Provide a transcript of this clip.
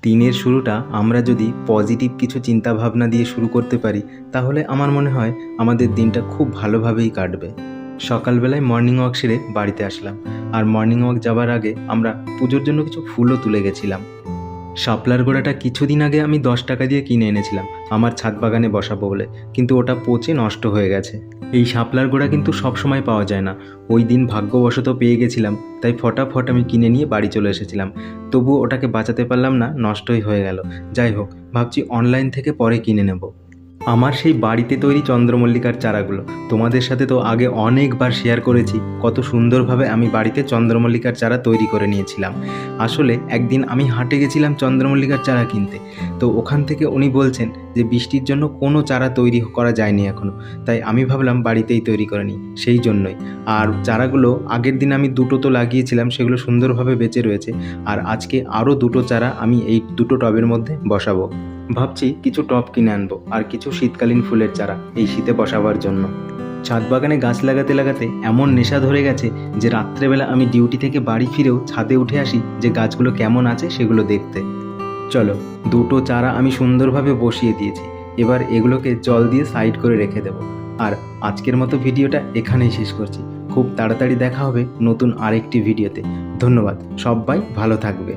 দিনের শুরুটা আমরা যদি পজিটিভ কিছু চিন্তাভাবনা দিয়ে শুরু করতে পারি তাহলে আমার মনে হয় আমাদের দিনটা খুব ভালোভাবেই কাটবে। সকালবেলায় মর্নিং ওয়াক সেরে বাড়িতে আসলাম, আর মর্নিং ওয়াক যাবার আগে আমরা পুজোর জন্য কিছু ফুলও তুলে গেছিলাম। শাপলার গোড়াটা কিছুদিন আগে আমি 10 টাকা দিয়ে কিনে এনেছিলাম আমার ছাদ বাগানে বসাবো বলে, কিন্তু ওটা পচে নষ্ট হয়ে গেছে। এই শাপলার গোড়া কিন্তু সবসময় পাওয়া যায় না, ওই দিন ভাগ্যবশত পেয়ে গেছিলাম, তাই ফটাফট আমি কিনে নিয়ে বাড়ি চলে এসেছিলাম। তবু ওটাকে বাঁচাতে পারলাম না, নষ্টই হয়ে গেল। যাই হোক, ভাবছি অনলাইন থেকে পরে কিনে নেব। আমার সেই বাড়িতে তৈরি চন্দ্রমল্লিকার চারাগুলো তোমাদের সাথে তো আগে অনেকবার শেয়ার করেছি, কত সুন্দরভাবে আমি বাড়িতে চন্দ্রমল্লিকার চারা তৈরি করে নিয়েছিলাম। আসলে একদিন আমি হাটে গেছিলাম চন্দ্রমল্লিকার চারা কিনতে, তো ওখান থেকে উনি বলছেন যে বৃষ্টির জন্য কোনো চারা তৈরি করা যায়নি এখনও, তাই আমি ভাবলাম বাড়িতেই তৈরি করে নিই, সেই জন্যই। আর চারাগুলো আগের দিন আমি 2টো তো লাগিয়েছিলাম, সেগুলো সুন্দরভাবে বেঁচে রয়েছে। আর আজকে আরও 2টো চারা আমি এই 2টো টবের মধ্যে বসাবো। ভাবছি কিছু টব কিনে আনবো আর কিছু শীতকালীন ফুলের চারা এই শীতে বসাবার জন্য। ছাদ বাগানে গাছ লাগাতে লাগাতে এমন নেশা ধরে গেছে যে রাত্রেবেলা আমি ডিউটি থেকে বাড়ি ফিরেও ছাদে উঠে আসি যে গাছগুলো কেমন আছে সেগুলো দেখতে। চলো, 2টো চারা আমি সুন্দরভাবে বসিয়ে দিয়েছি, এবার এগুলোকে জল দিয়ে সাইড করে রেখে দেবো। আর আজকের মতো ভিডিওটা এখানেই শেষ করছি। খুব তাড়াতাড়ি দেখা হবে নতুন আরেকটি ভিডিওতে। ধন্যবাদ, সবাই ভালো থাকবে।